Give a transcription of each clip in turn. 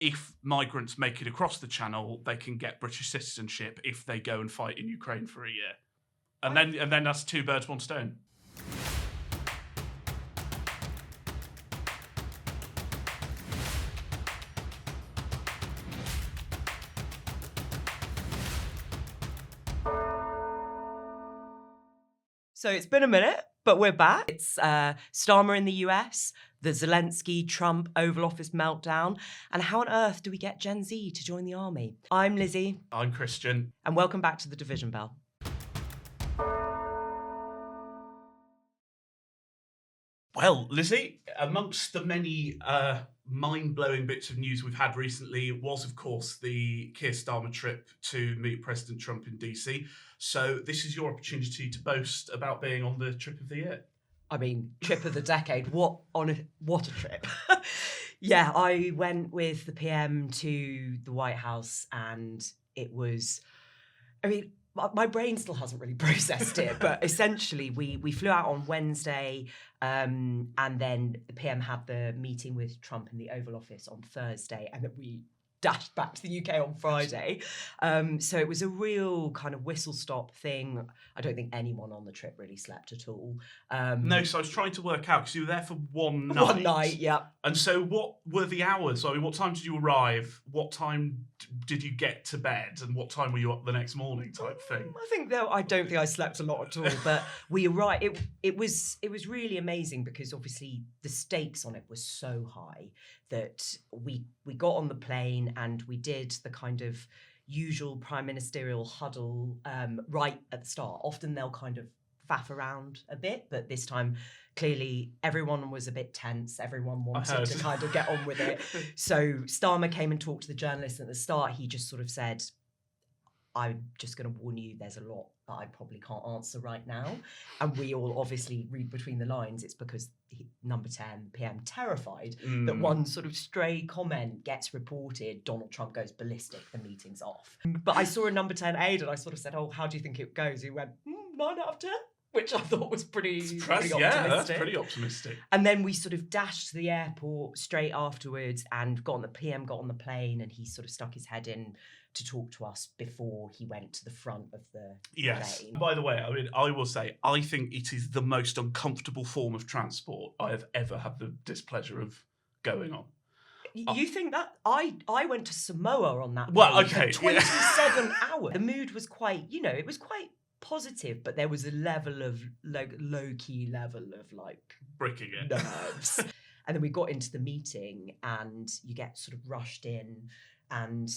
if migrants make it across the channel, they can get British citizenship if they go and fight in Ukraine for a year. And then that's two birds, one stone. So it's been a minute, but we're back. It's Starmer in the US, the Zelensky Trump Oval Office meltdown, and how on earth do we get Gen Z to join the army? I'm Lizzy. I'm Christian. And welcome back to the Division Bell. Well, Lizzy, amongst the many mind-blowing bits of news we've had recently was, of course, the Keir Starmer trip to meet President Trump in DC. So this is your opportunity to boast about being on the trip of the year. I mean, trip of the decade. What a trip. Yeah, I went with the PM to the White House and it was, my brain still hasn't really processed it, but essentially we flew out on Wednesday and then the PM had the meeting with Trump in the Oval Office on Thursday and then we dashed back to the UK on Friday. So it was a real kind of whistle-stop thing. I don't think anyone on the trip really slept at all. No, so I was trying to work out, because you were there for one night. One night, yeah. And so what were the hours? I mean, what time did you arrive? What time did you get to bed? And what time were you up the next morning type thing? I don't think I slept a lot at all, but we arrived. It was really amazing because obviously the stakes on it were so high that we got on the plane and we did the kind of usual prime ministerial huddle right at the start. Often they'll kind of faff around a bit, but this time clearly everyone was a bit tense. Everyone wanted to kind of get on with it. So Starmer came and talked to the journalists at the start. He just sort of said, I'm just going to warn you, there's a lot that I probably can't answer right now. And we all obviously read between the lines. It's because number 10 PM terrified that one sort of stray comment gets reported, Donald Trump goes ballistic, the meeting's off. But I saw a number 10 aide and I sort of said, oh, how do you think it goes? He went, 9 out of 10. Which I thought was pretty optimistic. Yeah, that's pretty optimistic. And then we sort of dashed to the airport straight afterwards and PM got on the plane and he sort of stuck his head in to talk to us before he went to the front of the plane. By the way, I mean, I will say, I think it is the most uncomfortable form of transport I have ever had the displeasure of going on. You think that? I went to Samoa on that well, plane okay, for 27 hours. The mood was quite, it was quite positive, but there was a level of low-key level of bricking it. Nerves. And then we got into the meeting and you get sort of rushed in and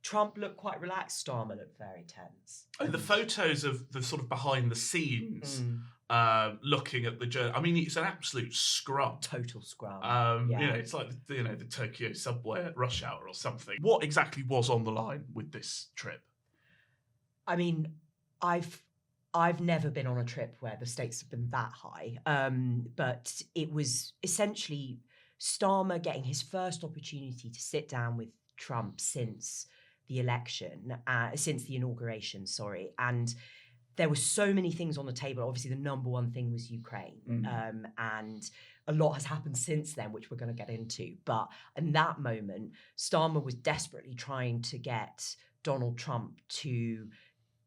Trump looked quite relaxed, Starmer looked very tense. And the photos of the sort of behind the scenes looking at the journey, I mean, it's an absolute scrum. Total scrum. It's like the Tokyo subway at rush hour or something. What exactly was on the line with this trip? I mean, I've never been on a trip where the stakes have been that high, but it was essentially Starmer getting his first opportunity to sit down with Trump since the inauguration, and there were so many things on the table. Obviously, the number one thing was Ukraine, and a lot has happened since then, which we're going to get into. But in that moment, Starmer was desperately trying to get Donald Trump to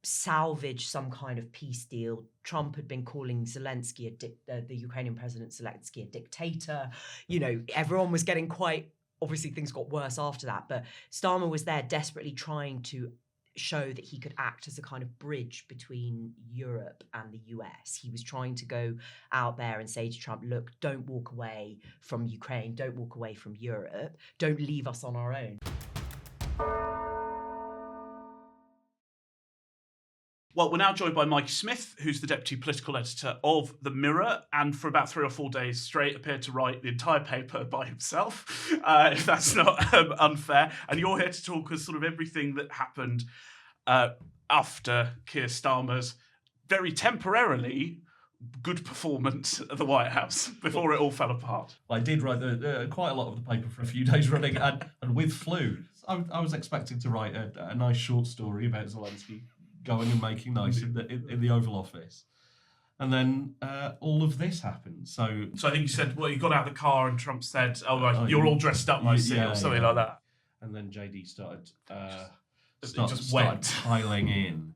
salvage some kind of peace deal. Trump had been calling Zelensky, the Ukrainian president Zelensky, a dictator. Everyone was getting quite, obviously things got worse after that, but Starmer was there desperately trying to show that he could act as a kind of bridge between Europe and the US. He was trying to go out there and say to Trump, look, don't walk away from Ukraine, don't walk away from Europe, don't leave us on our own. Well, we're now joined by Mikey Smith, who's the deputy political editor of The Mirror, and for about 3 or 4 days straight appeared to write the entire paper by himself, if that's not unfair. And you're here to talk us sort of everything that happened after Keir Starmer's very temporarily good performance at the White House before it all fell apart. I did write quite a lot of the paper for a few days running, and with flu. I was expecting to write a nice short story about Zelensky going and making nice in the Oval Office. And then all of this happened. So I think you said, well, you got out of the car and Trump said, oh, right, you're all dressed up, I see, or something like that. and then JD started just went. piling in,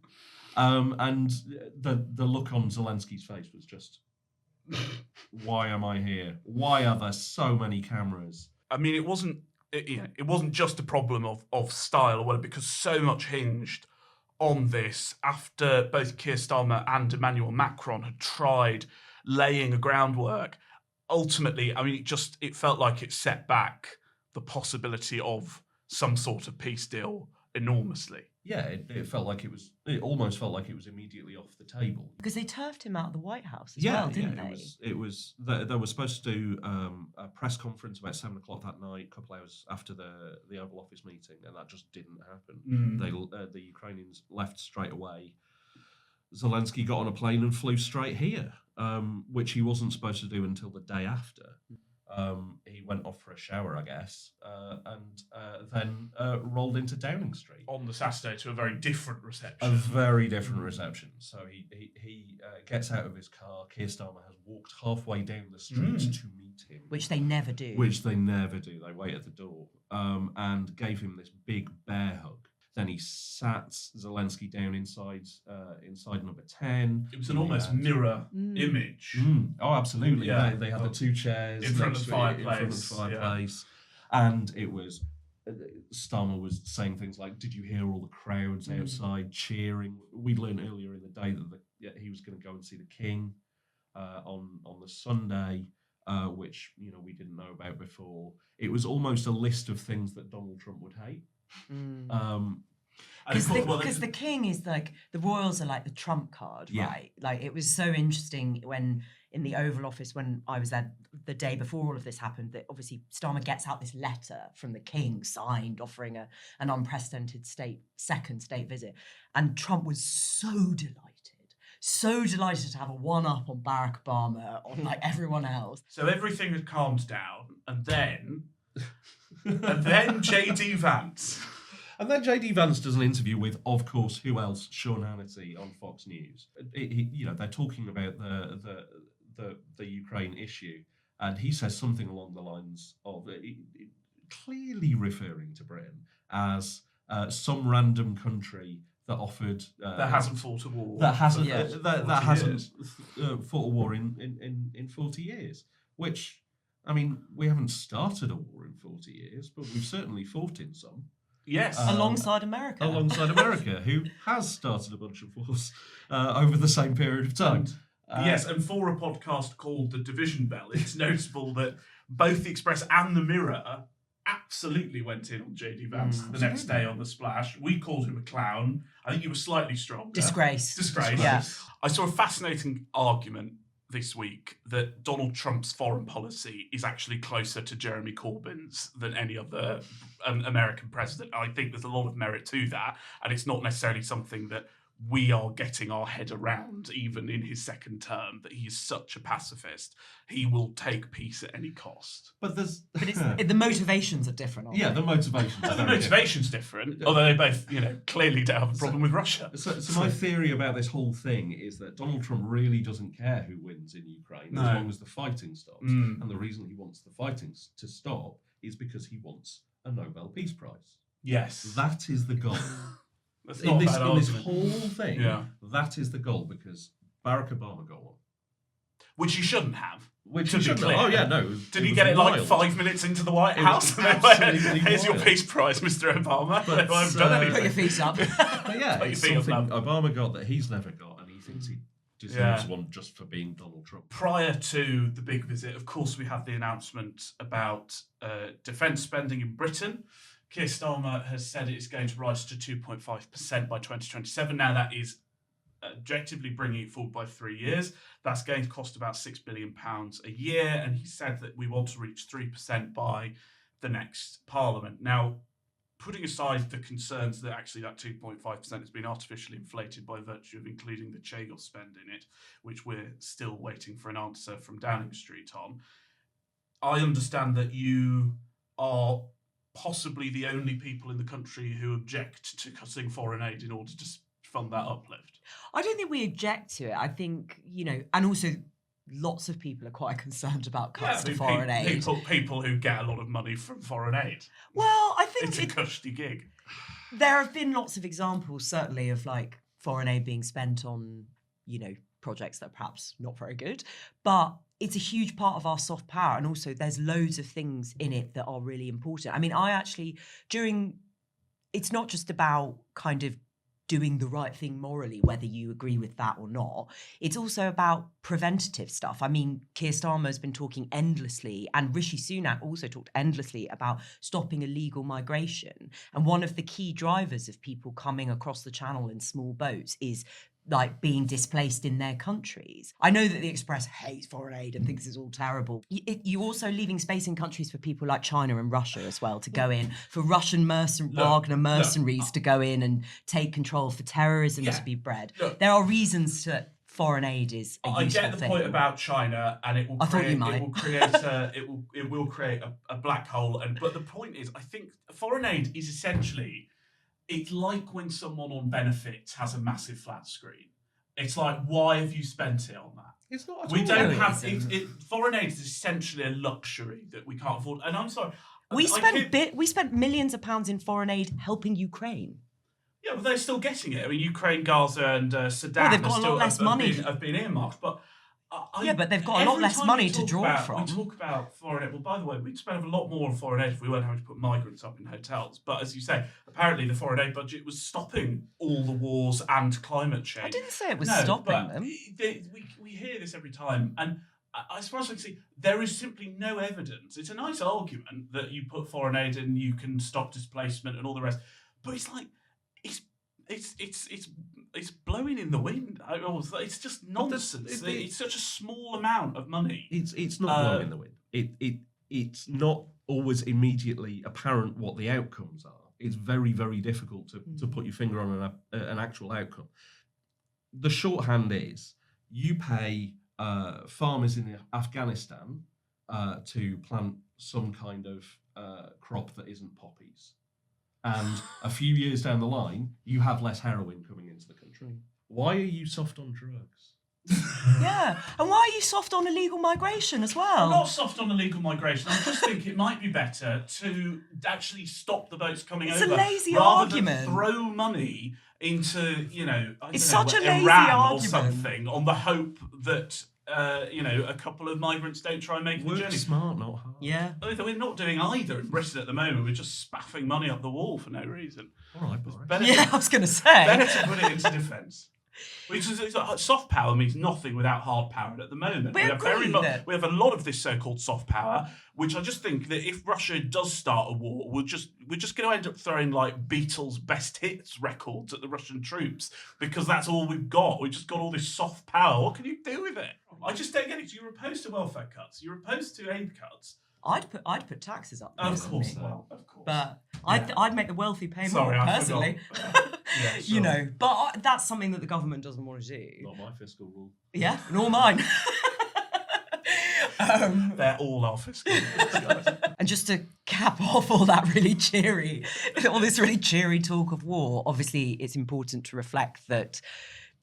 and the look on Zelensky's face was just, why am I here? Why are there so many cameras? I mean, it wasn't just a problem of style or whatever, because so much hinged on this after both Keir Starmer and Emmanuel Macron had tried laying a groundwork. Ultimately, I mean, it felt like it set back the possibility of some sort of peace deal enormously. Yeah, it almost felt like it was immediately off the table. Because they turfed him out of the White House as well, didn't they? It was they were supposed to do a press conference about 7:00 that night, a couple hours after the Oval Office meeting, and that just didn't happen. The Ukrainians left straight away. Zelensky got on a plane and flew straight here, which he wasn't supposed to do until the day after. He went off for a shower, I guess, and then rolled into Downing Street On the Saturday to a very different reception. A very different reception. So he gets out of his car. Keir Starmer has walked halfway down the street to meet him. Which they never do. They wait at the door, and gave him this big bear hug. Then he sat Zelensky down inside number 10. It was an almost mirror image. Oh, absolutely. Yeah. They had the two chairs in front of the fireplace. And it was, Starmer was saying things like, did you hear all the crowds outside cheering? We learned earlier in the day that he was going to go and see the King on the Sunday, which we didn't know about before. It was almost a list of things that Donald Trump would hate. Because the King is like, the royals are like the trump card, right? Like, it was so interesting when in the Oval Office, when I was there the day before all of this happened, that obviously Starmer gets out this letter from the King signed, offering an unprecedented second state visit, and Trump was so delighted to have a one-up on Barack Obama, on like everyone else. So everything had calmed down, and then JD Vance. And then JD Vance does an interview with, of course, who else? Sean Hannity on Fox News. They're talking about the Ukraine issue, and he says something along the lines of, clearly referring to Britain as some random country that offered that hasn't fought a war. That hasn't fought a war in 40 years. Which, I mean, we haven't started a war in 40 years, but we've certainly fought in some. Yes. Alongside America. Who has started a bunch of wars over the same period of time. Yes, and for a podcast called The Division Bell, it's notable that both The Express and The Mirror absolutely went in on JD Vance the next day on The Splash. We called him a clown. I think he was slightly stronger. Disgrace. Yeah. I saw a fascinating argument this week that Donald Trump's foreign policy is actually closer to Jeremy Corbyn's than any other American president. I think there's a lot of merit to that, and it's not necessarily something that we are getting our head around, even in his second term, that he is such a pacifist. He will take peace at any cost. But the motivations are different, aren't they? The motivations are the motivation's different, although they both, clearly don't have a problem with Russia. So my theory about this whole thing is that Donald Trump really doesn't care who wins in Ukraine as long as the fighting stops. And the reason he wants the fighting to stop is because he wants a Nobel Peace Prize. Yes. That is the goal. In this whole thing, that is the goal, because Barack Obama got one. Which he shouldn't have. Which he shouldn't have. Oh, yeah, no. Did he get it like 5 minutes into the White House? Here's your Peace Prize, Mr. Obama. But I've done anything. Put your feet up. But yeah, it's something Obama got that he's never got, and he thinks he deserves one just for being Donald Trump. Prior to the big visit, of course, we had the announcement about defence spending in Britain. Keir Starmer has said it is going to rise to 2.5% by 2027. Now, that is objectively bringing it forward by 3 years. That's going to cost about £6 billion a year. And he said that we want to reach 3% by the next Parliament. Now, putting aside the concerns that actually that 2.5% has been artificially inflated by virtue of including the Chagos spend in it, which we're still waiting for an answer from Downing Street on, I understand that you are possibly the only people in the country who object to cutting foreign aid in order to fund that uplift. I don't think we object to it. I think, and also lots of people are quite concerned about Yeah, cuts to foreign aid. People who get a lot of money from foreign aid. Well, I It's a think cushy gig. there have been lots of examples, certainly, of like foreign aid being spent on, projects that are perhaps not very good. But it's a huge part of our soft power. And also there's loads of things in it that are really important. I mean, it's not just about kind of doing the right thing morally, whether you agree with that or not. It's also about preventative stuff. I mean, Keir Starmer's been talking endlessly, and Rishi Sunak also talked endlessly about stopping illegal migration. And one of the key drivers of people coming across the channel in small boats is like being displaced in their countries. I know that the Express hates foreign aid and thinks it's all terrible. You're also leaving space in countries for people like China and Russia as well to go in, for Russian Wagner mercenaries to go in and take control, for terrorism to be bred. There are reasons to foreign aid is a useful I get the thing. point about China, and it will create a black hole. But the point is, I think foreign aid is essentially, it's like when someone on benefits has a massive flat screen. It's like, why have you spent it on that? It's not. We don't have it. Foreign aid is essentially a luxury that we can't afford. And I'm sorry, we spent millions of pounds in foreign aid helping Ukraine. Yeah, but they're still getting it. I mean, Ukraine, Gaza, and Sudan they've got a lot less money. Have been earmarked, but. But they've got a lot less money to draw from. We talk about foreign aid. Well, by the way, we'd spend a lot more on foreign aid if we weren't having to put migrants up in hotels. But as you say, apparently the foreign aid budget was stopping all the wars and climate change. I didn't say it was stopping them. We hear this every time. And as far as I can see, there is simply no evidence. It's a nice argument that you put foreign aid in, you can stop displacement and all the rest. But it's like, it's blowing in the wind. It's just nonsense. It's such a small amount of money. It's not blowing in the wind. It's not always immediately apparent what the outcomes are. It's very, very difficult to put your finger on an actual outcome. The shorthand is you pay farmers in Afghanistan to plant some kind of crop that isn't poppies. And a few years down the line, you have less heroin coming into the country. Why are you soft on drugs? Yeah, and why are you soft on illegal migration as well? I'm not soft on illegal migration. I just think it might be better to actually stop the boats coming over. It's a lazy rather argument. Than throw money into, lazy Iran or argument. something on the hope that a couple of migrants don't try and make the Work journey. smart, not hard. Yeah. We're not doing either in Britain at the moment. We're just spaffing money up the wall for no reason. All right, Boris. I was going to say. Better to put it into defence. Which is soft power means nothing without hard power. And at the moment, we have a lot of this so-called soft power, which I just think that if Russia does start a war, we're just going to end up throwing like Beatles' best hits records at the Russian troops because that's all we've got. We've just got all this soft power. What can you do with it? I just don't get it. You're opposed to welfare cuts. You're opposed to aid cuts. I'd put taxes up. Of course. But I'd make the wealthy pay more I personally. Yeah, sure. But that's something that the government doesn't want to do. Not my fiscal rule. Yeah, nor mine. They're all our fiscal rules. And just to cap off all this really cheery talk of war, obviously it's important to reflect that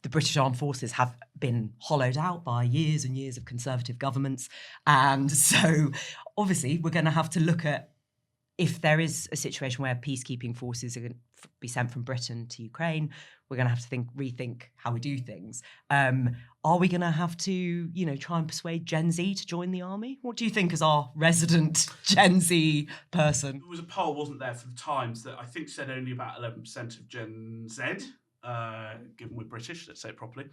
the British Armed Forces have been hollowed out by years and years of Conservative governments. And so obviously we're going to have to look at if there is a situation where peacekeeping forces are going to be sent from Britain to Ukraine, we're going to have to rethink how we do things. Are we going to have to, try and persuade Gen Z to join the army? What do you think as our resident Gen Z person? There was a poll, wasn't there, for the Times that I think said only about 11% of Gen Z, given we're British, let's say it properly,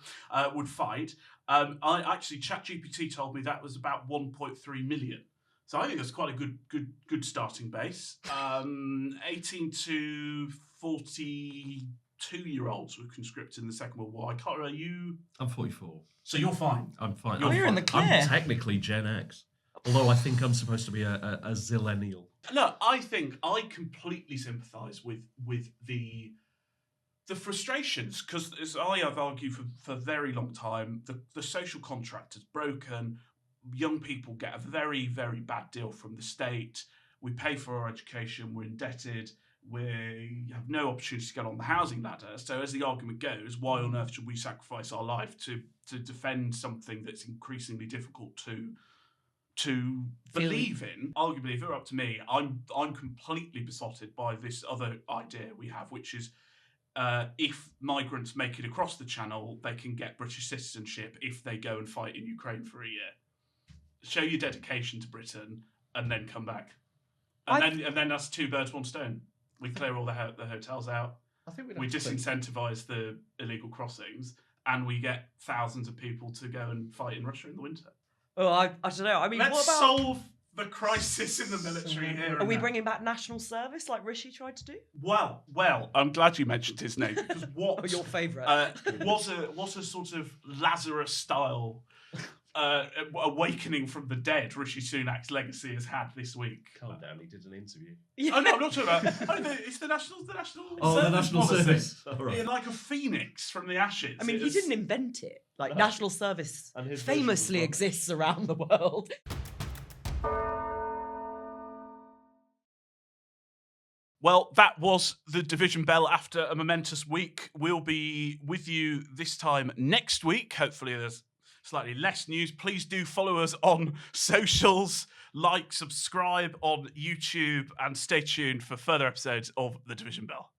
would fight. ChatGPT told me that was about 1.3 million. So I think that's quite a good starting base. 18 to 42-year-olds were conscripted in the Second World War. I can't remember, I'm 44. So you're fine. I'm fine. You're in the clear. I'm technically Gen X. Although I think I'm supposed to be a zillennial. Look, I think I completely sympathise with the frustrations, because as I have argued for a very long time, the social contract is broken. Young people get a very, very bad deal from the state. We pay for our education. We're indebted. We have no opportunity to get on the housing ladder. So as the argument goes, why on earth should we sacrifice our life to defend something that's increasingly difficult to believe in? Arguably, if it were up to me, I'm completely besotted by this other idea we have, which is if migrants make it across the channel, they can get British citizenship if they go and fight in Ukraine for a year. Show your dedication to Britain and then come back. And then that's two birds, one stone. We clear all the hotels out. I think we disincentivise the illegal crossings, and we get thousands of people to go and fight in Russia in the winter. Oh, I don't know. I mean, Let's what about... solve the crisis in the military here. Are we bringing back national service like Rishi tried to do? Well, I'm glad you mentioned his name, because what your favourite? what a sort of Lazarus style awakening from the dead Rishi Sunak's legacy has had this week. Calm down, he did an interview. Yeah. Oh no, I'm not talking about. It's the national. The national policy. service. Oh, right. Yeah, like a phoenix from the ashes. I mean, he didn't invent it. Like, national service And his famously version was exists around the world. Well, that was the Division Bell after a momentous week. We'll be with you this time next week. Hopefully there's slightly less news. Please do follow us on socials, like, subscribe on YouTube, and stay tuned for further episodes of the Division Bell.